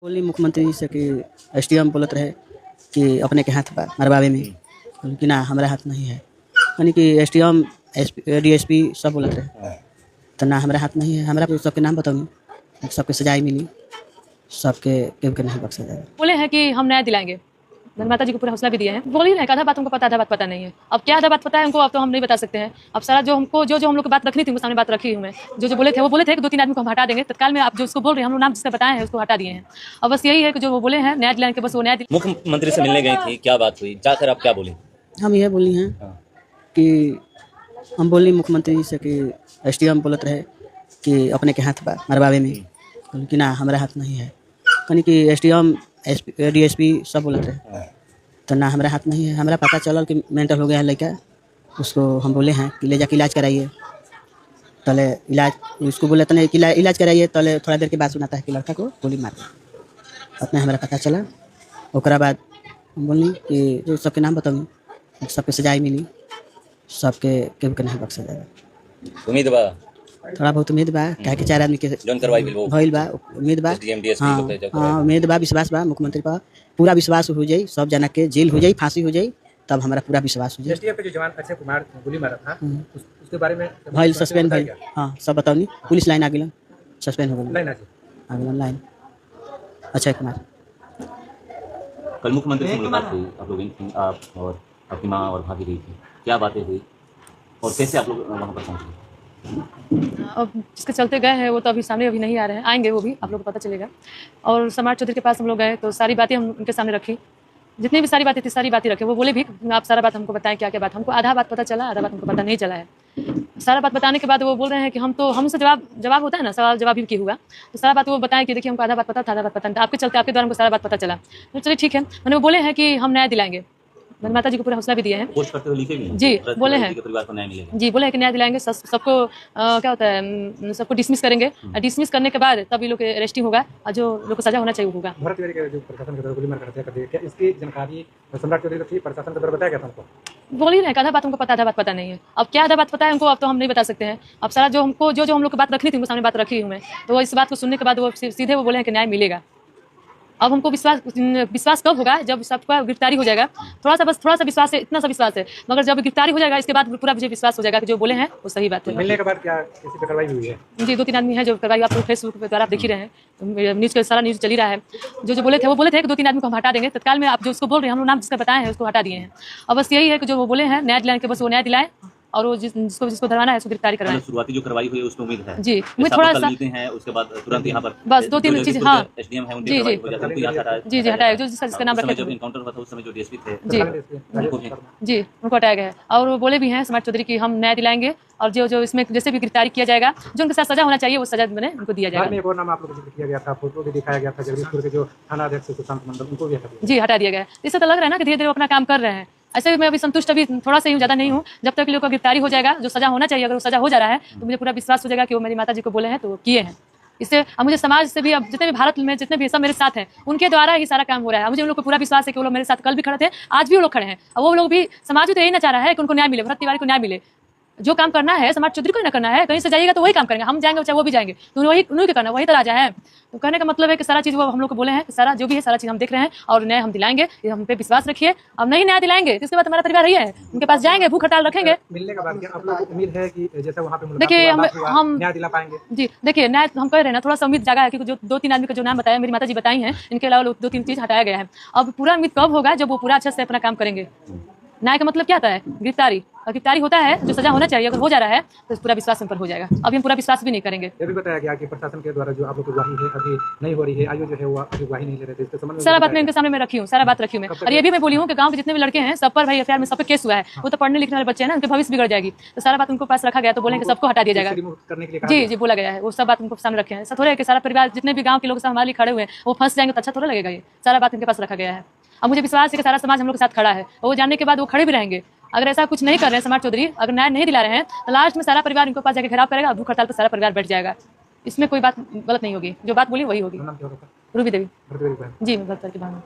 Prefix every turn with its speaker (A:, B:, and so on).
A: बोली मुख्यमंत्री से कि एसडीएम बोलत रहे कि अपने के हाथ बा मरवावे में, कि ना हमारा हाथ नहीं है। यानी कि एसडीएम डीएसपी सब बोलत रहे, तो ना हमारा हाथ नहीं है। हमारा सबके नाम बताऊँ, सबके सजाए मिली, सबके केहू के नहीं बख्शा जाएगा।
B: बोले हैं कि हम न्याय दिलाएंगे, माता जी को पूरा हौसला भी दिया है। बोल ही रहे आधा बात हमको पता, आधा बात पता नहीं है। अब क्या आधा बात पता है हमको, अब तो हम नहीं बता सकते हैं। अब सारा जो हमको जो हम लोग की बात रखनी थी, उनके सामने बात रखी हूँ मैं। जो बोले थे वो बोले थे कि 2-3 आदमी को हम हटा देंगे तत्काल में। आप जो उसको बोल रहे हैं, हम लोग नाम जिसका बताए हैं उसको हटा दिए हैं। अब बस यही है कि जो वो बोले हैं न्याय दिलाने के, बस वो न्याय।
C: मुख्यमंत्री से मिलने गई थी, क्या बात हुई, जाकर आप क्या बोली?
A: हम ये बोली हैं कि हम बोली मुख्यमंत्री से कि एसडीएम बोलत रहे कि अपने के हाथ बा मरवावे में, कि ना हमारा हाथ नहीं है। यानी कि एसडीएम डीएसपी सब बोलत रहे, तो ना हमारा हाथ नहीं है। हमारा पता चलल कि मेंटल हो गया है लड़का, उसको हम बोले हैं कि ले जाके इलाज कराइए। तले इलाज उसको बोले तो नहीं कि इलाज कराइए, तले थोड़ा देर के बाद सुनाता है कि लड़का को गोली मार दी। अपने हमारा पता चला, ओकरा बाद हम बोली कि जो सबके नाम बताऊँ, सबके सजाए मिली, सबके केहू के नहीं बख्शा जाएगा।
C: उम्मीद बा
A: थोड़ा बहुत उम्मीद बा, काहे कि 4 आदमी के
C: जौन करवाई भइल
A: बा, उम्मीद बा।
C: डीएसपी
A: हाँ उम्मीद बा, विश्वास बा मुख्यमंत्री पर। पूरा विश्वास हो जाई, सब जना के जेल हो जाई, फांसी हो जाई, तब हमारा पूरा विश्वास हो जाए।
D: एसटीएफ पे जो जवान अक्षय कुमार गोली मारा था, उसके बारे में
A: भाई सस्पेंड भाई, हाँ सब बताओ नहीं। पुलिस लाइन आ गई, सस्पेंड हो गई
D: लाइन
A: आ गई लाइन। अक्षय कुमार
C: कल मुख्यमंत्री से मुलाकात हुई, आप लोग, आप और आपकी माँ और भाभी गई थी, क्या बातें हुई और कैसे आप लोग वहाँ पर पहुँचे?
B: अब जिसके चलते गए हैं वो तो अभी सामने अभी नहीं आ रहे हैं, आएंगे वो भी, आप लोग को पता चलेगा। और समाज चौधरी के पास हम लोग गए तो सारी बातें हम उनके सामने रखी, जितनी भी सारी बातें थी सारी बातें रखे। वो बोले भी आप सारा बात हमको बताएं, क्या क्या बात। हमको आधा बात पता चला, आधा बात हमको पता नहीं चला है। सारा बात बताने के बाद वो बोल रहे हैं कि हम तो हमसे जवाब होता है ना, सवाल जवाब भी की हुआ, तो सारा बात वो बताएं कि देखिए हमको आधा बात पता था, आधा बात पता नहीं था। आपके चलते, आपके द्वारा हमको सारा बात पता चला। तो चलिए ठीक है। मैंने वो बोले हैं कि हम न्याय दिलाएंगे, माता जी को पूरा हौसला भी दिया है।
C: पोस्ट करते हुए लिखे भी हैं
B: जी, बोले हैं
C: परिवार को न्याय मिलेगा।
B: जी, बोले हैं कि न्याय दिलाएंगे, सबको क्या होता है, सबको डिसमिस करेंगे। डिसमिस करने के बाद तब ये लोग अरेस्टिंग होगा और जो लोग को सजा होना चाहिए वो होगा।
D: भरत तिवारी के जो प्रशासन के द्वारा गोली मार कर दिया, क्या इसकी जानकारी सम्राट चौधरी को थी? प्रशासन के द्वारा बताया गया था हमको?
B: बोल ही रहे आधा बात हमको पता, आधा बात पता नहीं है। अब क्या आधा बात पता है हमको, अब तो हम नहीं बता सकते हैं। अब सारा जो हमको जो हम लोग की बात रखनी थी, उनके सामने बात रखी हूँ मैं। तो वो इस बात को सुनने के बाद वो सीधे वो बोले हैं कि न्याय मिलेगा। अब हमको विश्वास कब होगा, जब सबका गिरफ्तारी हो जाएगा। थोड़ा सा विश्वास है, इतना सा विश्वास है, मगर जब गिरफ्तारी हो जाएगा इसके बाद पूरा मुझे विश्वास हो जाएगा कि जो बोले हैं वो सही बात है।
D: मिलने के बाद क्या किसी पे कार्रवाई हुई है?
B: जी, 2-3 आदमी हैं जो कार्रवाई आप लोग फेसबुक पे द्वारा आप देख ही रहे हैं, न्यूज़ के सारा न्यूज़ चल ही रहा है। जो बोले थे कि 2-3 आदमी को हम हटा देंगे तत्काल में। आप जो उसको बोल रहे हैं, हम लोग नाम जिसका बताए हैं उसको हटा दिए हैं। अब बस यही है कि जो वो बोले हैं न्याय दिलाने के, बस वो न्याय दिलाए और वो जिसको धरवाना है उसको गिरफ्तारी करवाएं।
C: शुरुआती जो कार्रवाई हुई है उसमें उम्मीद है।
B: जी, उम्मीद थोड़ा सा
C: मिलते हैं, उसके बाद तुरंत यहाँ पर
B: बस 2-3 चीज़। हाँ
C: एसडीएम है,
B: जी जी जी जी हटाया, जो जिसका नाम रखे
C: जब इनकाउंटर हुआ था उस समय जो डीएसपी थे
B: जी उनको हटाया गया है। और वो बोले भी हैं समाज चौधरी की हम न्याय दिलाएंगे और जो इसमें जैसे भी गिरफ्तारी किया जाएगा, जो उनके साथ सजा होना चाहिए वो सजा मैंने उनको दिया जाएगा।
D: एक और नाम आप लोगों को जिक्र किया गया था, फोटो भी दिखाया गया था जगदीशपुर के जो थाना अध्यक्ष सुशांत मंडल, उनको भी हटा दिया।
B: जी हटा दिया गया है। इससे तो लग रहा है ना कि धीरे धीरे अपना काम कर रहे हैं। ऐसे भी मैं अभी संतुष्ट अभी थोड़ा सा ही ज़्यादा नहीं हूँ। जब तक लोग को गिरफ्तारी हो जाएगा, जो सजा होना चाहिए, अगर वो सजा हो जा रहा है तो मुझे पूरा विश्वास हो जाएगा कि वो मेरी माता जी को बोले हैं तो वो किए हैं। इससे अब मुझे समाज से भी, अब जितने भी भारत में जितने भी सब मेरे साथ हैं, उनके द्वारा ही सारा काम हो रहा है। मुझे उन लोग को पूरा विश्वास है कि वो लोग मेरे साथ कल भी खड़े थे, आज भी वो लोग खड़े हैं। और वो लोग भी, समाज भी तो यही ना चाह रहा है कि उनको न्याय मिले, भरत तिवारी को न्याय मिले। जो काम करना है समाज चौधरी को ही ना करना है, कहीं से जाइएगा तो वही काम करेंगे, हम जाएंगे चाहे वो भी जाएंगे, तो वही उन्हीं के करना, वही तो राजा है। तो कहने का मतलब है कि सारा चीज़ वो हम लोग को बोले हैं कि सारा जो भी है सारा चीज़ हम देख रहे हैं और न्याय हम दिलाएंगे। ये हम पे विश्वास रखिए। अब नहीं न्याय दिलाएंगे तो इसके बाद हमारा परिवार ही है, उनके पास जाएंगे, भूख हड़ताल रखेंगे।
D: मिलने के बाद क्या आप लोग को उम्मीद है कि जैसे वहाँ पे
B: देखिए हम
D: न्याय दिला पाएंगे?
B: जी देखिए, न्याय हम कह रहे हैं ना, थोड़ा सा उम्मीद जागा है, क्योंकि जो 2-3 आदमी का जो नाम बताया मेरी माता जी बताई हैं, इनके अलावा 2-3 चीज़ हटाया गया है। अब पूरा उम्मीद कब होगा, जब वो पूरा अच्छे से अपना काम करेंगे। न्याय का मतलब क्या होता है? गिरफ्तारी। और गिरफ्तारी होता है, जो सजा होना चाहिए अगर हो जा रहा है तो पूरा विश्वास हम पर हो जाएगा। अभी हम पूरा विश्वास भी नहीं करेंगे।
D: ये भी बताया गया कि प्रशासन के द्वारा जो आप लोग की गवाही है अभी नहीं हो रही है, आयु जो है वो अभी गवाही नहीं ले रहे थे, इसके संबंध में
B: सारा बात मैं इनके सामने में रखी हूँ, सारा बात रखी हूँ मैं। और ये भी मैं बोली हूँ कि गांव के जितने भी लड़के हैं सब पर भाई एफआईआर में सब पे केस हुआ है। वो तो पढ़ने लिखने वाले बच्चे हैं ना, उनके भविष्य बिगड़ जाएगी। तो सारा बात उनको पास रखा गया, तो बोले कि सबको हटा दिया जाएगा।
D: करने के लिए
B: जी जी बोला गया है, वो सब बात उनको सामने रखे हैं। ऐसा थोड़ा है कि सारा परिवार जितने भी गाँव के लोग सब हमारे लिए खड़े हुए हैं वो फंस जाएंगे तो अच्छा थोड़ा लगेगा। ये सारा बात उनके पास रखा गया है। अब मुझे विश्वास है कि सारा समाज हम लोग के साथ खड़ा है, और वो जानने के बाद वो खड़े भी रहेंगे। अगर ऐसा कुछ नहीं कर रहे हैं समाज चौधरी, अगर न्याय नहीं दिला रहे हैं, तो लास्ट में सारा परिवार इनके पास जाकर घेराव करेगा, भूख हड़ताल पर सारा परिवार बैठ जाएगा। इसमें कोई बात गलत नहीं होगी, जो बात बोली वही होगी। रूबी देवी जी, मैं भरत की बहन।